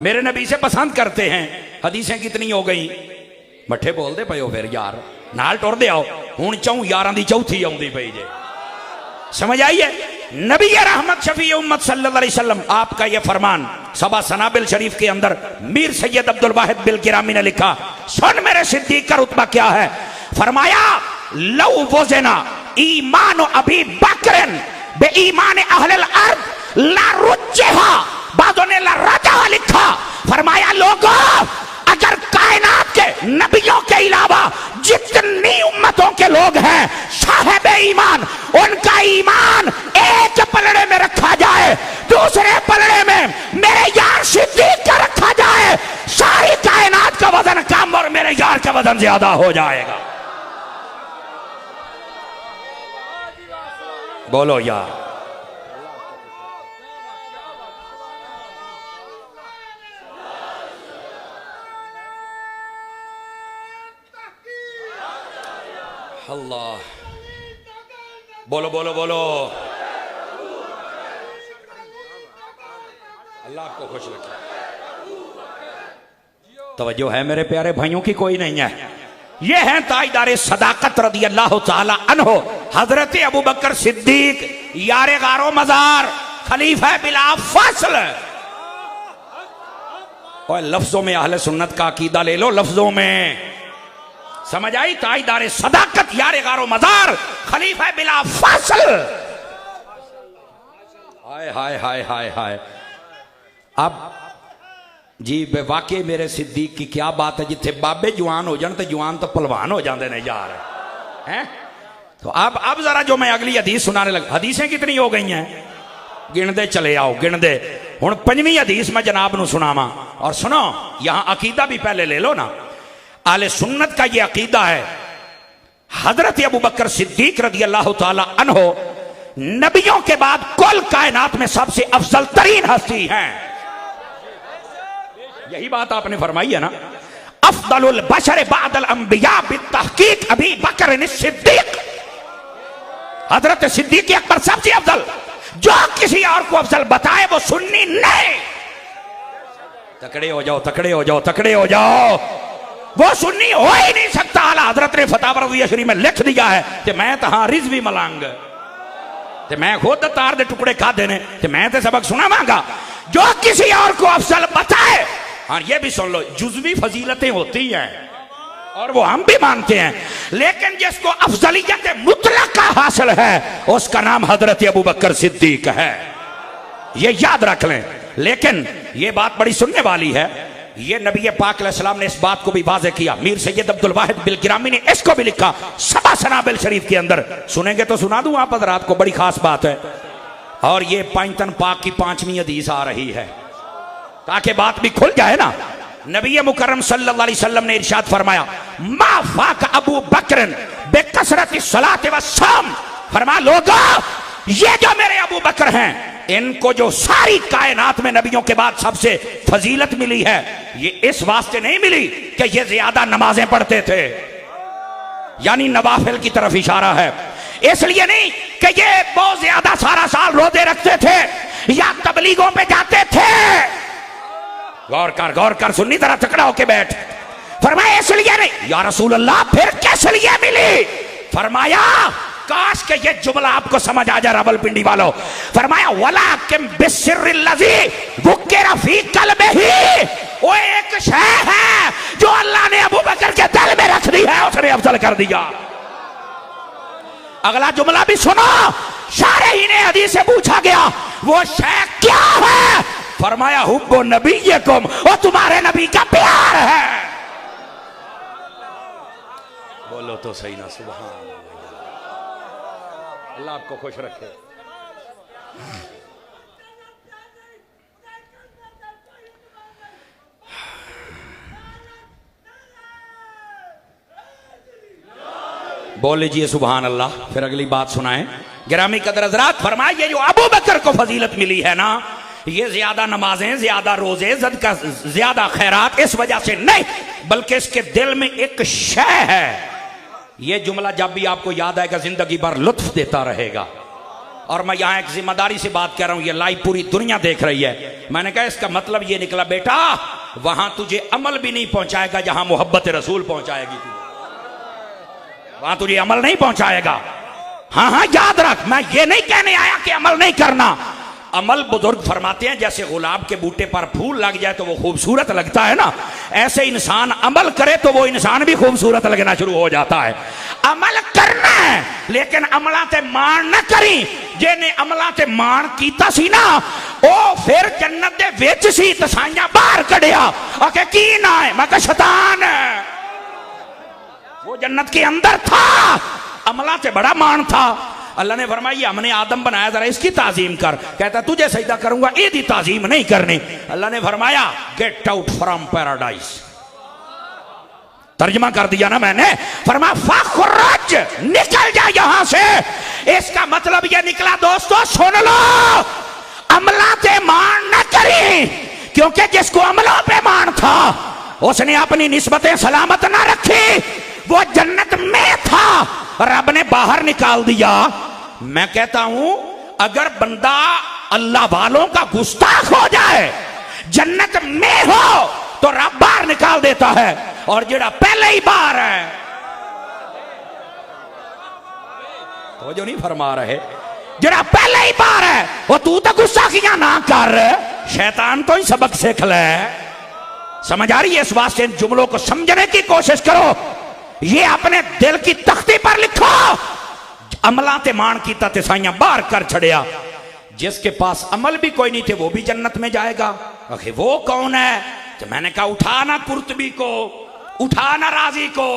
मेरे नबी से पसंद करते हैं। हदीसें कितनी हो गई मठे बोल दे पे हो फिर यार नाल टुर दे आओ हूं चौं यारां दी चौथी आउंदी पई जे समझ आई है। नबी रहमत शफी उम्मत सल्लल्लाहु अलैहि वसल्लम आपका यह फरमान सबा सनाबिल शरीफ के अंदर मीर सैयद अब्दुल वाहिद बिल गिरामी ने लिखा, सुन मेरे सिद्दीक का रुतबा क्या है। फरमाया लौ वज़ना ईमान अबी बकरन बे ईमान अहलिल अर्द ला रुज्जहा बादों ने ला रजा लिखा। फरमाया लोगों अगर कायनात के नबियों के अलावा जितनी उम्मतों के लोग हैं साहिब ईमान उनका ईमान एक पलड़े में रखा जाए, दूसरे पलड़े में मेरे यार सिद्दीक का रखा जाए, सारी कायनात का वजन कम और मेरे यार का वजन ज्यादा हो जाएगा। बोलो यार अल्लाह, बोलो बोलो बोलो। अल्लाह आपको खुश रखे। तवज्जो है मेरे प्यारे भाइयों की कोई नहीं है। ये हैं ताजदारे सदाकत रदी अल्लाह ताला अन्हो हजरत अबू बकर सिद्दीक यारे गारो मजार खलीफा बिला फासल। और लफ्जों में अहले सुन्नत का अकीदा ले लो, लफ्जों में समझ आई। ताजदारे सदाकत यारे गारो मजार खलीफा बिला फासल। हाय हाय हाय हाय हाय। अब जी वाकई मेरे सिद्दीक की क्या बात है, जिथे बाबे जवान हो जान तो जवान तो पहलवान हो जाते हैं यार हैं। तो अब जरा जो मैं अगली हदीस सुनाने लगा, हदीसें कितनी हो गई हैं गिनदे चले आओ गिनदे। हुण पंजवीं हदीस मैं जनाब नूं सुनावा और सुनो यहां अकीदा भी पहले ले लो ना। आले सुन्नत का ये अकीदा है हजरत अबू बकर सिद्दीक रदी अल्लाह ताला अन्हो नबियों के बाद कुल कायनात में सबसे अफजल तरीन हस्ती हैं। यही बात आपने फरमाई है ना, अफदलुल बशर बादल अंबिया बितहकीक अबी बकर सिद्दीक। हजरत सिद्दीक अकबर सबसे अफजल, जो किसी और को अफजल बताए वो सुन्नी नहीं। तकड़े हो जाओ तकड़े हो जाओ तकड़े हो जाओ, वो सुन्नी हो ही नहीं सकता। आला हजरत ने फतावा रज़िया शरीफ में लिख दिया है कि मैं तो हाँ रिजवी मलांग ते मैं खुद तार दे टुकड़े खादे ने ते मैं तो सबक सुनावांगा। जो किसी और को अफजल बताए, हाँ ये भी सुन लो, जुज़वी फजीलतें होती हैं और वो हम भी मानते हैं, लेकिन जिसको अफजलियत मुतलका हासिल है उसका नाम हजरत अबू बकर सिद्दीक है, ये याद रख लें। लेकिन ये बात बड़ी सुनने वाली है, ये नबी पाक अलैहिस्सलाम ने इस बात को भी वाज़ेह किया। मीर सैयद अब्दुल वाहिद बिल गिरामी ने इसको भी लिखा सबा सनाबिल शरीफ के अंदर। सुनेंगे तो सुना दूं आप हज़रात को, बड़ी खास बात है। और ये पांचतन पाक की 5वीं हदीस आ रही है ताकि बात भी खुल जाए ना। नबी मुकर्रम सल्लल्लाहु अलैहि वसल्लम ने इरशाद फरमाया मा फाक अबू बकर बेकसरत सलात व सम। फरमा लोगों ये जो मेरे अबू बकर हैं इनको जो सारी कायनात में नबियों के बाद सबसे फजीलत मिली है, ये इस वास्ते नहीं मिली कि ये ज्यादा नमाजें पढ़ते थे, यानी नवाफिल की तरफ इशारा है। इसलिए नहीं कि ये बहुत ज्यादा सारा साल रोजे रखते थे या तबलीगों पे जाते थे। गौर कर सुन्नी तरह तकड़ा होके बैठ। फरमाया इसलिए नहीं। या रसूल अल्लाह फिर किस लिए मिली? फरमाया काश के ये जुमला आपको समझ आ जाए रावलपिंडी वालों। फरमाया वला किम बिस्सिर्रिल लज़ी वुक्किरा फी क़ल्बिही, वो एक शय है जो अल्लाह ने अबू बकर के दिल में रख दी है, उसने अफजल कर दिया। अगला जुमला भी सुनो, शारहीन हदीस से पूछा गया वो शय क्या है? फरमाया हुब्बु नबिय्यकुम, वो तुम्हारे नबी का प्यार है। बोलो तो सही ना सुभान अल्लाह आपको खुश रखे। बोल लीजिए सुभान अल्लाह। फिर अगली बात सुनाएं गिरामी कदर हज़रात। फरमाइए जो अबू बकर को फजीलत मिली है ना, ये ज्यादा नमाजें ज्यादा रोजे ज्यादा खैरात इस वजह से नहीं, बल्कि इसके दिल में एक शय है। ये जुमला जब भी आपको याद आएगा जिंदगी भर लुत्फ देता रहेगा। और मैं यहाँ एक जिम्मेदारी से बात कर रहा हूँ, ये लाइव पूरी दुनिया देख रही है। मैंने कहा इसका मतलब ये निकला बेटा वहां तुझे अमल भी नहीं पहुंचाएगा जहां मोहब्बत रसूल पहुंचाएगी तुझे, वहां तुझे अमल नहीं पहुंचाएगा। हाँ हाँ याद रख, मैं ये नहीं कहने आया कि अमल नहीं करना। अमल बुजुर्ग फरमाते हैं जैसे गुलाब के बूटे पर फूल लग जाए तो वो खूबसूरत लगता है ना, ऐसे इंसान अमल करे तो वो इंसान भी खूबसूरत लगना शुरू हो जाता है। अमल करना है लेकिन अमला ते मान न करी, जिन्हें अमला ते मान कीता सी ना ओ फिर जन्नत दे विच सी ते साइयां बाहर कढ़िया। आके की ना है, मैं कहा शैतान है। वो जन्नत के अंदर था, अमला से बड़ा मान था। अल्लाह ने फरमाया हमने आदम बनाया जरा इसकी ताजीम कर। कहता तुझे सजदा करूंगा, इसकी ताजीम नहीं करनी। अल्लाह ने फरमाया गेट आउट फ्रॉम पैराडाइज। तर्जमा कर दिया ना मैंने, फरमा फखरुज, निकल जा यहां से। इसका मतलब यह निकला दोस्तों सुन लो, अमला पे मान न करी, क्योंकि जिसको अमलों पे मान था उसने अपनी निस्बतें सलामत ना रखी, वो जन्नत में था, रब ने बाहर निकाल दिया। मैं कहता हूं अगर बंदा अल्लाह वालों का गुस्ताख हो जाए जन्नत में हो तो रब बाहर निकाल देता है, और जेड़ा पहले ही बाहर है तो जो नहीं फरमा रहे, जेड़ा पहले ही बाहर है वो तू तो गुस्ताखियां ना कर, शैतान तो ही सबक सीख ले। समझ आ रही है? इस वास्ते इन जुमलों को समझने की कोशिश करो, ये अपने दिल की तख्ती पर लिखो। अमला ते मान की साइयां बाहर कर छड़िया। जिसके पास अमल भी कोई नहीं थे वो भी जन्नत में जाएगा। आखिर वो कौन है? तो मैंने कहा उठाना कुर्तबी को, उठाना राजी को,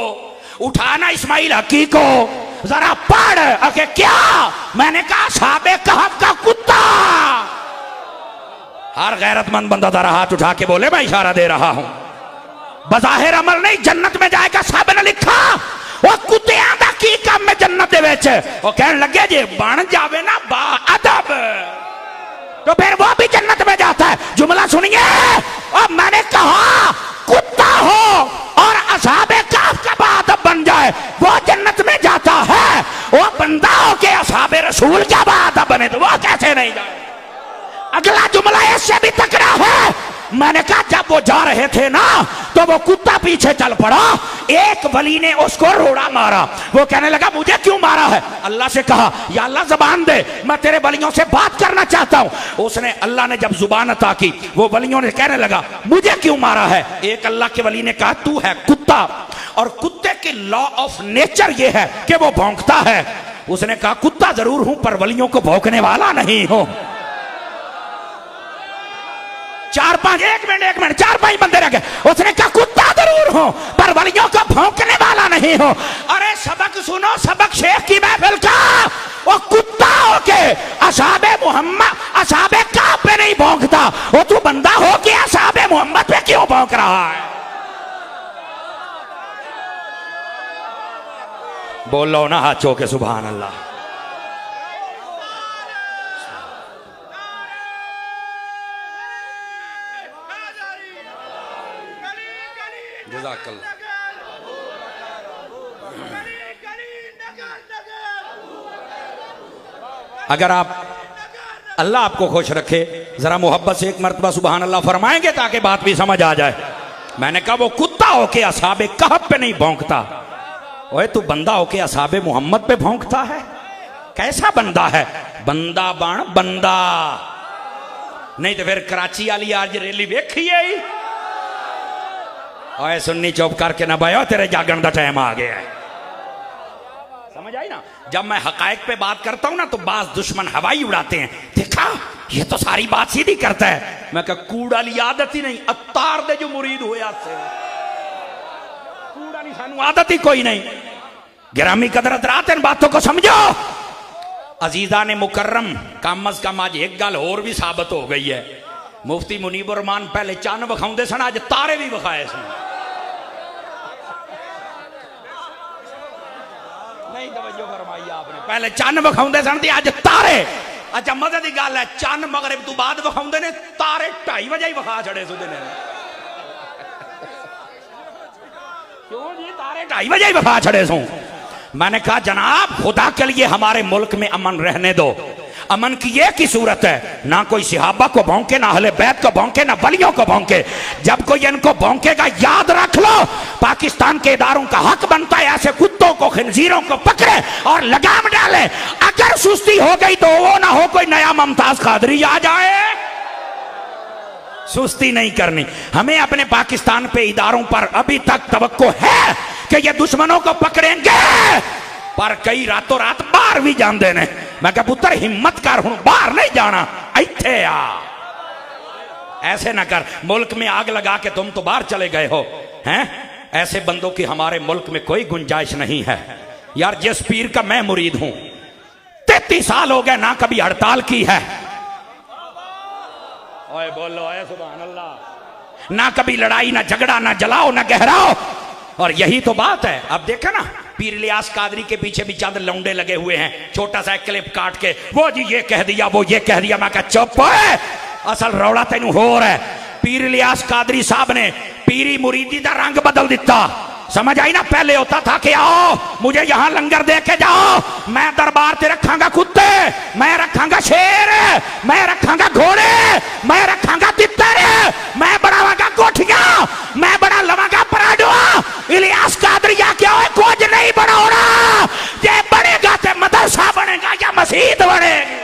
उठाना इस्माइल हकी को, जरा पढ़। आखिर क्या? मैंने कहा साबे कहफ का कुत्ता। हर गैरतमंद बंदा जरा हाथ उठा के बोले मैं इशारा दे रहा हूं। बज़ाहिर अमल नहीं जन्नत में जाएगा, साहब ने लिखा वो कुत्तियां दा की काम में जन्नत दे विच। वो कहने लगे जे बन जावे ना बा अदब तो फिर वो भी जन्नत में जाता है। जुमला सुनिए, और मैंने कहा कुत्ता हो और असहाबे काफ का बादब बन जाए वो जन्नत में जाता है, वो बंदा हो के असहाबे रसूल का बादब बने तो वो कैसे नहीं जाए? अगला जुमला इससे भी तकड़ा है। मैंने कहा जब वो जा रहे थे ना तो वो कुत्ता पीछे चल पड़ा, एक वली ने उसको रोड़ा मारा। वो कहने लगा मुझे क्यों मारा है? अल्लाह से कहा या अल्लाह ज़बान दे, मैं तेरे वलियों से बात करना चाहता हूं। उसने अल्लाह ने जब जुबान अता की वो वलियों ने कहने लगा मुझे क्यों मारा है? एक अल्लाह के वली ने कहा तू है कुत्ता, और कुत्ते की लॉ ऑफ नेचर ये है कि वो भौंकता है। उसने कहा कुत्ता जरूर हूं पर वलियों को भौंकने वाला नहीं हूं। चार पांच एक मिनट 4-5 बंदे रह गए। उसने कहा कुत्ता जरूर हूं पर वलियों को भौंकने वाला नहीं हूं। अरे सबक सुनो, सबक शेख की महफिल का। वो कुत्ता हो के असहाबे मोहम्मद असहाबे काफ पे नहीं भौंकता, वो तू बंदा हो के असहाबे मोहम्मद पे क्यों भौंक रहा है? बोलो ना हाथ चो के सुभान अल्लाह। अगर आप अल्लाह आपको खुश रखे जरा मोहब्बत से एक मर्तबा सुभान अल्लाह फरमाएंगे ताकि बात भी समझ आ जाए। मैंने कहा वो कुत्ता होके असहाबे कहफ पे नहीं भौंकता, ओए तू बंदा होके असहाबे मोहम्मद पे भौंकता है। कैसा बंदा है? बंदा बन बंदा, नहीं तो फिर कराची वाली आज रैली वेखिए ही। ओए सुन्नी चुप करके ना बयो, तेरे जागन का टाइम आ गया है। समझ आई ना? जब मैं हकायक पे बात करता हूं ना तो बाज दुश्मन हवाई उड़ाते हैं, देखा ये तो सारी बात सीधी करता है। मैं कहा कूड़ा ली आदत ही नहीं, अत्तार दे जो मुरीद होया से कूड़ा नहीं, सानू आदत ही कोई नहीं। गिरामी कदरत रात इन बातों को समझो। अजीजा ने मुकर्रम कम अज कम आज एक गल और भी साबित हो गई है। मुफ्ती मुनीबुर रहमान पहले चन्न विखाउंदे सन, आज तारे भी विखाए सन। नहीं तवज्जो फरमाई आपने, पहले चन्न विखाउंदे सन आज तारे। अच्छा मजे की गल है, चन्न मगरिब तो बाद विखाउंदे ने, तारे 2:30 बजे ही विखा छड़े सुदे ने। क्यों जी? तारे 2:30 बजे ही विखा छड़े सो। मैंने कहा जनाब खुदा के लिए हमारे मुल्क में अमन रहने दो। अमन की एक ही सूरत है, ना कोई सिहाबा को भौंके, ना अहले बैत को भौंके, ना वलियों को भौंके। जब कोई इनको भौंकेगा याद रख लो, पाकिस्तान के इदारों का हक बनता है ऐसे कुत्तों को, खिंजीरों को पकड़े और लगाम डाले। अगर सुस्ती हो गई तो वो ना हो कोई नया मुमताज कादरी आ जाए। सुस्ती नहीं करनी हमें। अपने पाकिस्तान पे इदारों पर अभी तक तवक्को है कि ये दुश्मनों को पकड़ेंगे, पर कई रातों रात बाहर भी जान देने। मैं कहा पुत्र हिम्मत कर, हूं बाहर नहीं जाना, इत्थे आ। ऐसे ना कर, मुल्क में आग लगा के तुम तो बाहर चले गए हो हैं। ऐसे बंदों की हमारे मुल्क में कोई गुंजाइश नहीं है यार। जिस पीर का मैं मुरीद हूं, 33 साल हो गए ना कभी हड़ताल की है। ओए बोलो ओए सुभान अल्लाह। ना कभी लड़ाई, ना झगड़ा, ना जलाओ, ना गहराओ। और यही तो बात है। अब देखा ना, पीर इलियास कादरी के पीछे भी चंद लौंडे लगे हुए हैं, छोटा सा क्लिप काट के वो जी ये कह दिया, वो ये कह दिया। मैं कहा चुप है, असल रौला तेनू हो रहा है। पीर इलियास कादरी साहब ने पीरी मुरीदी का रंग बदल दिता, समझ आई ना। पहले होता था कि आओ मुझे यहां लंगर दे के जाओ, मैं दरबार से रखांगा कुत्ते, मैं रखांगा शेर, मैं रखांगा घोड़े, मैं रखांगा तितर, मैं बढ़ावांगा कोठियां, मैं बड़ा लवांगा पराडुआ। इलियास कादरिया क्या है, कुछ नहीं बढ़ाना। ये बनेगा तो मदरसा बनेगा या मस्जिद बनेगी।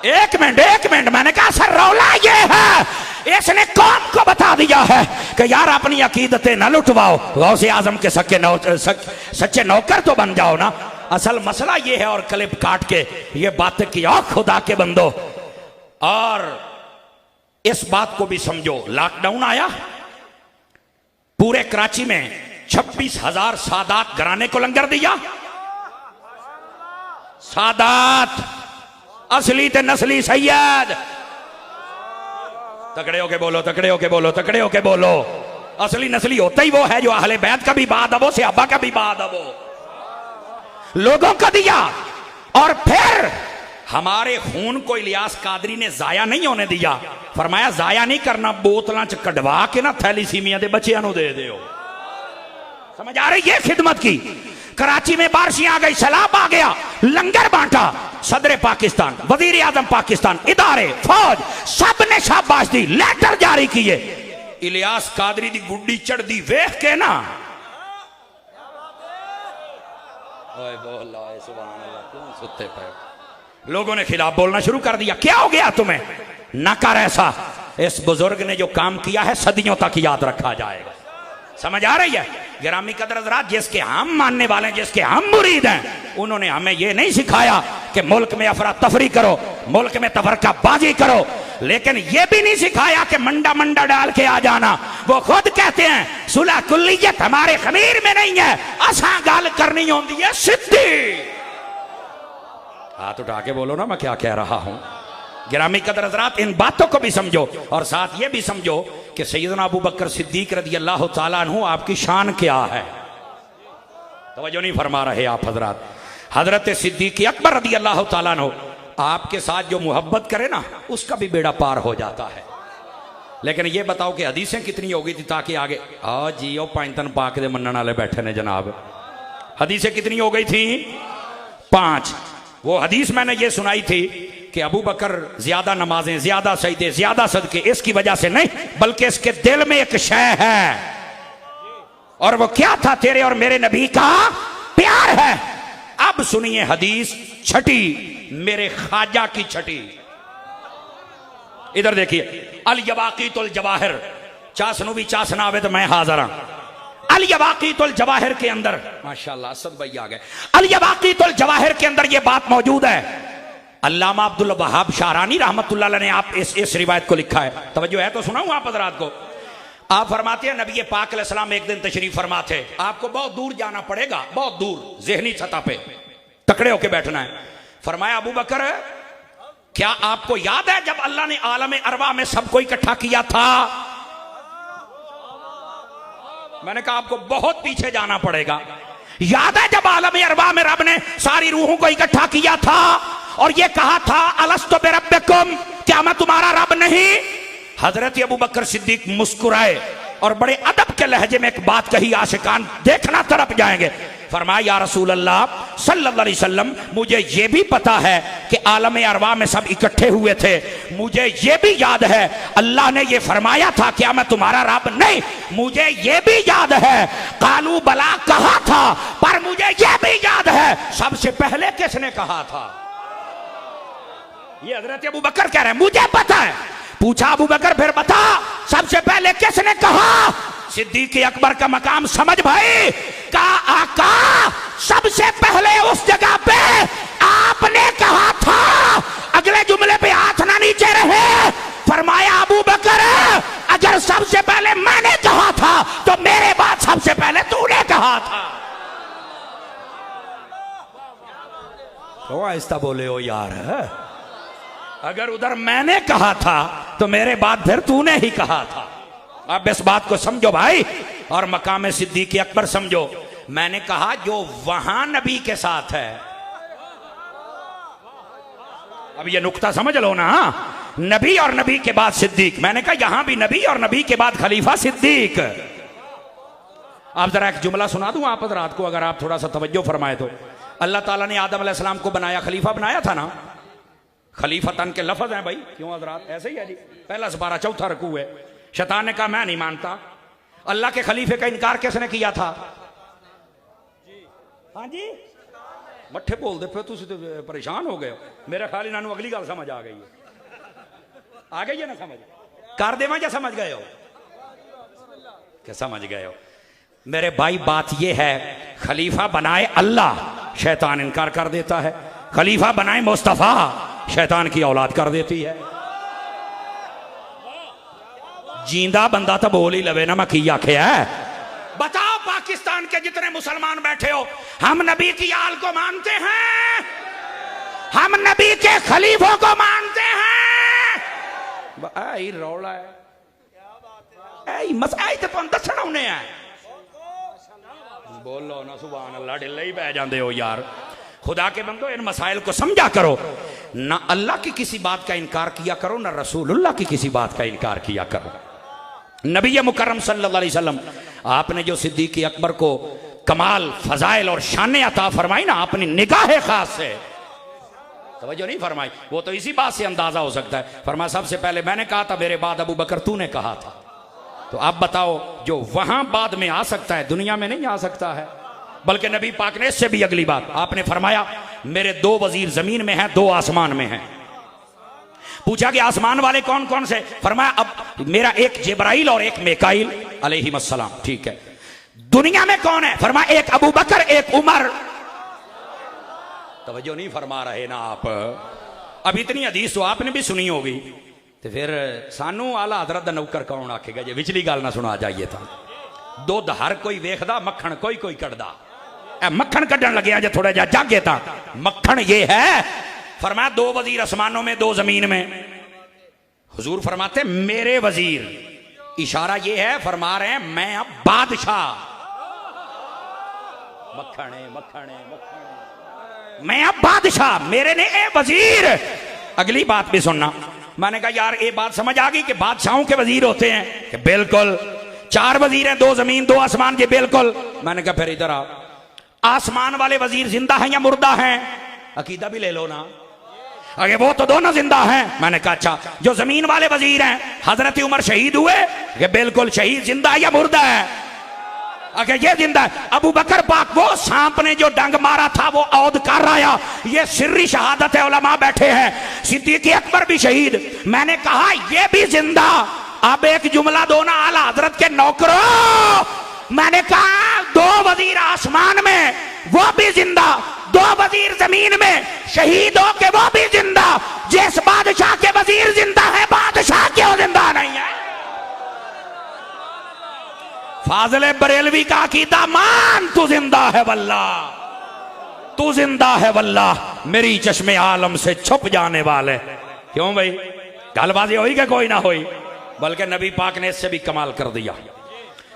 एक मिनट, मैंने कहा सर रौला ये है, इसने कौम को बता दिया है कि यार अपनी अकीदतें न लुटवाओ, गौसे आजम के सच्चे नौकर तो बन जाओ ना। असल मसला ये है। और क्लिप काट के ये बातें की, और खुदा के बंदो। और इस बात को भी समझो, लॉकडाउन आया, पूरे कराची में 26,000 सादात घराने को लंगर दिया। सादात असली ते नस्ली सैयद, तकड़े होके बोलो, तकड़े होके बोलो, तकड़े होके बोलो। असली नस्ली होता ही वो है जो अहले बैत का भी बाद अबो, सहाबा का भी बाद अबो लोगों का दिया। और फिर हमारे खून को इलियास कादरी ने जाया नहीं होने दिया। फरमाया जाया नहीं करना, बोतलों च कढ़वा के ना थैलीसीमिया के बच्चों को दे दो। समझ आ रही है खिदमत की। कराची में बारिशें आ गई, सैलाब आ गया, लंगर बांटा। सदर पाकिस्तान, वजीर आजम पाकिस्तान, इदारे, फौज सब ने शाबाश दी, लेटर जारी किए। इलियास कादरी दी गुड्डी चढ़ दी वेख के ना, ओए बोल ओए सुभान अल्लाह, क्यों सुते पे। लोगों ने खिलाफ बोलना शुरू कर दिया। क्या हो गया तुम्हें, न कर ऐसा। इस बुजुर्ग ने जो काम किया है सदियों तक याद रखा जाएगा। समझ आ रही है। गिरामी कदर हज़रात, जिसके हम मानने वाले हैं, जिसके हम मुरीद हैं, उन्होंने हमें यह नहीं सिखाया कि मुल्क में अफरा तफरी करो, मुल्क में तफरकाबाजी करो, लेकिन यह भी नहीं सिखाया कि मंडा मंडा डाल के आ जाना। वो खुद कहते हैं सुलह कुल्लियत हमारे खमीर में नहीं है, असा गाल करनी होती है सिद्धि। हाथ उठा के बोलो ना मैं क्या कह रहा हूं। गिरामी कदर हज़रात, इन बातों को भी समझो और साथ ये भी समझो कि सैयदना अबू बकर सिद्दीक रज़ी अल्लाह तआला अन्हु आपकी शान क्या है। तवज्जो नहीं फरमा रहे आप हजरात। हजरत सिद्दीक अकबर रज़ी अल्लाह तआला अन्हु आपके साथ जो मोहब्बत करे ना, उसका भी बेड़ा पार हो जाता है। लेकिन ये बताओ कि हदीसें कितनी हो गई थी ताकि आगे आ जियो पांचतन पाक दे मनन वाले बैठे ने जनाब। हदीसें कितनी हो गई थी? 5। वो हदीस मैंने ये सुनाई थी कि अबू बकर ज्यादा नमाजें, ज्यादा सजदे, ज्यादा सदके इसकी वजह से नहीं, बल्कि इसके दिल में एक शय है, और वो क्या था? तेरे और मेरे नबी का प्यार है। अब सुनिए हदीस छठी, मेरे ख्वाजा की छठी। इधर देखिए, अल यवाकीतुल जवाहिर, चासनू भी चासना आवे तो मैं हाजिर हूं। अल यवाकीतुल जवाहिर के अंदर, माशाअल्लाह असद भाई आ गए, अल यवाकीतुल जवाहिर के अंदर ये बात मौजूद है। अल्लामा अब्दुल वहाब शारानी रहमतुल्लाह अलैह ने आप इस रिवायत को लिखा है। तवज्जो है तो सुनाऊं आप हज़रात को। आप फरमाते हैं नबी पाक अलैहिस्सलाम एक दिन तशरीफ फरमाते, आपको बहुत दूर जाना पड़ेगा, बहुत दूर, ज़हनी सतह पे तकड़े होके बैठना है। फरमाया अबू बकर, क्या आपको याद है जब अल्लाह ने आलम अरवा में सबको इकट्ठा किया था? मैंने कहा आपको बहुत पीछे जाना पड़ेगा। याद है जब आलम अरवा में रब ने सारी रूहों को इकट्ठा किया था और ये कहा था अलस्तु बिरब्बिकुम, क्या मैं तुम्हारा रब नहीं? हजरत अबू बकर सिद्दीक मुस्कुराए और बड़े अदब के लहजे में एक बात कही, आशिकान देखना तरफ जाएंगे। फरमाया या रसूल अल्लाह सल्लल्लाहु अलैहि वसल्लम, मुझे ये भी पता है कि आलम अरवा में सब इकट्ठे हुए थे, मुझे ये भी याद है अल्लाह ने ये फरमाया था क्या मैं तुम्हारा रब नहीं, मुझे ये भी याद है कालू बला कहा था, पर मुझे ये भी याद है सबसे पहले किसने कहा था। ये हजरत अबू बकर कह रहे हैं मुझे पता है। पूछा अबू बकर फिर बता सबसे पहले किसने कहा। सिद्दीक अकबर का मकाम समझ भाई, का आका सबसे पहले उस जगह पे आपने कहा था। अगले जुमले पे हाथ ना नीचे रहे। फरमाया अबू बकर अगर सबसे पहले मैंने कहा था तो मेरे बाद सबसे पहले तूने कहा था। तो आहिस्ता बोले हो यार, अगर उधर मैंने कहा था तो मेरे बाद फिर तूने ही कहा था। अब इस बात को समझो भाई और मकाम सिद्दीक अकबर समझो। मैंने कहा जो वहां नबी के साथ है, अब ये नुक्ता समझ लो ना, नबी और नबी के बाद सिद्दीक। मैंने कहा यहां भी नबी और नबी के बाद खलीफा सिद्दीक। आप जरा एक जुमला सुना दूं आप हज़रात को, अगर आप थोड़ा सा तवज्जो फरमाए तो। अल्लाह ताला ने आदम अलैहिस्सलाम को बनाया, खलीफा बनाया था ना। खलीफतन के लफ्ज हैं भाई, क्यों हज़रात ऐसे ही है जी। पहला सुपारा चौथा रुकू है। शैतान ने कहा मैं नहीं मानता। अल्लाह के खलीफे का इनकार किसने किया था? हाँ जी, मट्ठे बोल दे फिर तुम तो परेशान हो गए हो। मेरा ख्याल इन्होंने अगली गल समझ आ गई है। आ गई है ना समझ? कर देवा या समझ गए हो? क्या समझ गए हो मेरे भाई? बात यह है खलीफा बनाए अल्लाह, शैतान इनकार कर देता है। खलीफा बनाए मुस्तफा, शैतान की औलाद कर देती है। जींदा बंदा तो बोल ही लवे ना, मैं की आख्या है। बताओ पाकिस्तान के जितने मुसलमान बैठे हो, हम नबी की आल को मानते हैं, हम नबी के खलीफों को मानते हैं। आई रौला है, आई मसाई तो तुम दसना उन्हें है। बोलो ना सुभान अल्लाह, ढिले ही बह जाते हो यार। खुदा के बंदो इन मसाइल को समझा करो। ना अल्लाह की किसी बात का इनकार किया करो, ना रसूलुल्लाह की किसी बात का इनकार किया करो। नबी मुकर्रम सल्लल्लाहु अलैहि वसल्लम, आपने जो सिद्दीक अकबर को कमाल फजाइल और शान अता फरमाई ना अपनी निगाह खास से, तवज्जो नहीं फरमाई, वो तो इसी बात से अंदाजा हो सकता है। फरमाया सबसे पहले मैंने कहा था, मेरे बाद अबू बकर तूने कहा था। तो आप बताओ जो वहां बाद में आ सकता है दुनिया में नहीं आ सकता है। बल्कि नबी पाक ने इससे भी अगली बात आपने फरमाया मेरे 2 वजीर जमीन में हैं, 2 आसमान में हैं। पूछा कि आसमान वाले कौन कौन से? फरमाया अब मेरा एक जिब्राइल और एक मीकाईल अलैहिस्सलाम। ठीक है, दुनिया में कौन है? फरमाया एक अबू बकर एक उमर। तवज्जो नहीं फरमा रहे ना आप। अब इतनी हदीस तो आपने भी सुनी होगी, तो फिर सानू आला हजरत दा नौकर कौन आखेगा जे विचली गल ना सुना जाइए। था दुध हर कोई वेखदा, मक्खन कोई कोई कटदा। मक्खन कटन लगे जे थोड़ा जा जागे था मक्खन ये है। फरमाया 2 वजीर आसमानों में, 2 जमीन में। हुजूर फरमाते मेरे वजीर, इशारा ये है फरमा रहे हैं मैं अब बादशाह। मक्खने मक्खने मक्खने, मैं अब बादशाह, मेरे ने ए वजीर। अगली बात भी सुनना। मैंने कहा यार ये बात समझ आ गई कि बादशाहों के वजीर होते हैं? कि बिल्कुल, 4 वजीर हैं, 2 जमीन 2 आसमान। जी बिल्कुल। मैंने कहा फिर इधर आओ, आसमान वाले वजीर जिंदा हैं या मुर्दा हैं? अकीदा भी ले लो ना। अरे वो तो दोनों जिंदा हैं। मैंने कहा अच्छा, जो जमीन वाले वजीर हैं हजरत उमर शहीद हुए? कि बिल्कुल, शहीद जिंदा है या मुर्दा है? अगर ये जिंदा है। अबू बकर पाक वो सांप ने जो डंग मारा था वो औद कर आया, ये सिर्री शहादत है, उलमा बैठे हैं। सिद्दीक अकबर भी शहीद। मैंने कहा ये भी जिंदा। अब एक जुमला दो ना आला हजरत के नौकरों। मैंने कहा 2 वजीर आसमान में वो भी जिंदा, 2 वजीर जमीन में, शहीद हो के वो भी जिंदा। जिस बादशाह के वजीर जिंदा है, बादशाह क्यों जिंदा नहीं है? फाजिल बरेलवी का अकीदा मान, तू जिंदा है वल्लाह, तू जिंदा है वल्लाह, मेरी चश्मे आलम से छुप जाने वाले। क्यों भाई, गलबाजी हुई कि कोई ना हुई? बल्कि नबी पाक ने इससे भी कमाल कर दिया।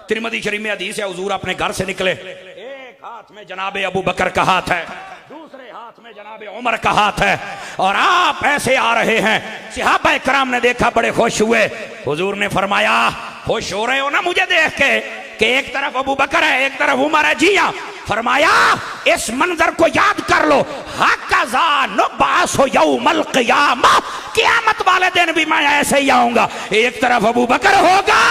तिरमिज़ी शरीफ में हदीस है, हुजूर अपने घर से निकले, एक हाथ में जनाबे अबू बकर का हाथ है, दूसरे हाथ में जनाबे उमर का हाथ है, और आप ऐसे आ रहे हैं। सहाबा इकराम ने देखा, बड़े खुश हुए। हुजूर ने फरमाया खुश हो रहे हो ना मुझे देख के? कि एक तरफ अबू बकर है, एक तरफ उमर है। जी हाँ, फरमाया इस मंजर को याद कर लो, हक़ज़ा नुबअसु यौमल क़ियामा, क़यामत वाले दिन भी मैं ऐसे ही आऊंगा। एक तरफ अबू बकर होगा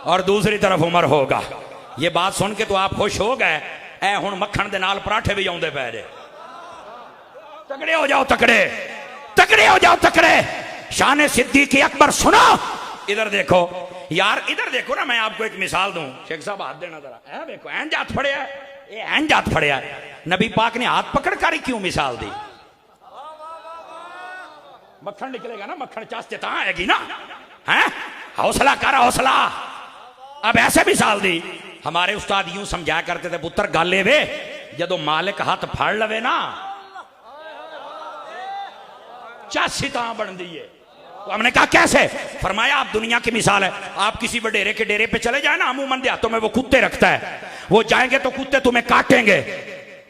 और दूसरी तरफ उमर होगा। ये बात सुन के तो आप खुश हो गए। ऐ हुण मक्खन दे नाल पराठे भी आउंदे पै जे। तगड़े हो जाओ, तगड़े तगड़े हो जाओ, तगड़े। शान सिद्दीक़ अकबर सुनो, इधर देखो यार, इधर देखो ना। मैं आपको एक मिसाल दूं। शेख साहब हाथ देना जरा। है देखो, एंज हाथ फड़िया है, ये एंज हाथ फड़िया है। नबी पाक ने हाथ पकड़ कर क्यों मिसाल दी? मक्खन निकलेगा ना, मक्खन चास्ते ता आएगी ना। है हौसला कर, हौसला। अब ऐसे मिसाल दी। हमारे उस्ताद यूं समझाया करते थे, पुत्र गाले वे जदों मालिक हाथ फाड़ लवे ना, चासी ता बनती है। तो हमने कहा कैसे? फरमाया आप दुनिया की मिसाल है। आप किसी वडेरे के डेरे पे चले जाए ना, अमूमन देहातों में वो कुत्ते रखता है। वो जाएंगे तो कुत्ते तुम्हें काटेंगे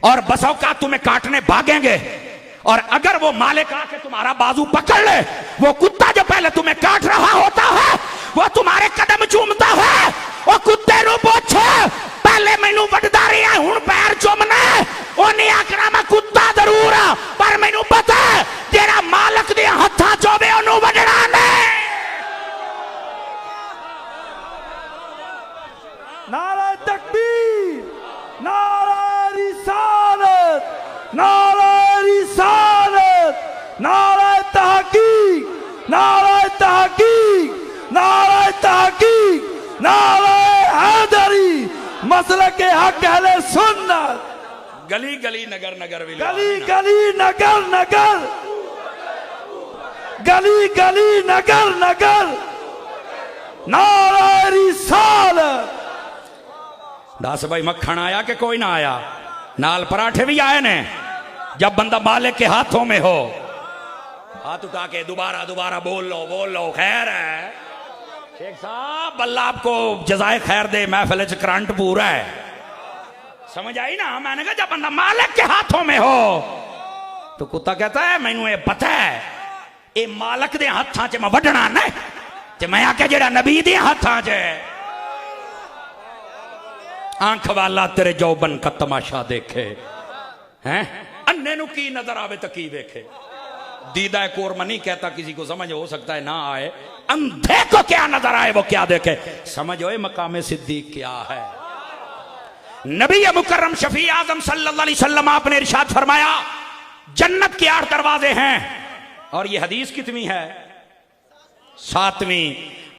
और बसों का तुम्हें काटने भागेंगे। और अगर वो मालिक आके तुम्हारा बाजू पकड़ ले, वो कुत्ता जो पहले तुम्हें काट रहा होता है वो तुम्हारे कदम चूमता है। वो कुत्ते रू पूछे पहले मैनू वड्डदा रहा है, हुण पैर चूमना। उन्हें आखना मैं कुत्ता जरूर हाँ, पर मैनू पता है तेरा मालक दे हत्था चोवे ओनू वड्डना नहीं। नारा तकबीर, नारा रिसालत, नारा रिसालत, नारा तहकीक, नारा तहकीक, नारा तहकीक, नारा हैदरी, मसलक के हक अहले सुन्नत। गली गली नगर नगर, गली गली नगर नगर, गली गली नगर नगर, नारा रिसालत। दस भाई मक्खन आया कि कोई ना आया? नाल पराठे भी आए ने। जब बंदा मालिक के हाथों में हो, हाथ उठा के दोबारा दोबारा बोल लो, खैर है। शेख साहब अल्लाह आपको जज़ाए खैर दे, महफिल च करंट पूरा है। समझ आई ना? मैंने कहा जब बंदा मालिक के हाथों में हो तो कुत्ता कहता है मैनू ये पता है ये मालिक दे हाथां च मैं वड्डना नहीं, ते मैं आके जेड़ा नबी दे हाथां च। आंख वाला तेरे जौबन का तमाशा देखे, हैं अन्ने नु की नजर आवे तो की देखे। दीदा कोरमा नहीं कहता, किसी को समझ हो सकता है ना आए। अंधे को क्या नजर आए वो क्या देखे। समझ हो मकाम सिद्दीक क्या है। नबी मुकर्रम शफी आजम सल्लल्लाहु अलैहि वसल्लम आपने इरशाद फरमाया जन्नत के 8 दरवाजे हैं। और ये हदीस कितनी है? 7वीं।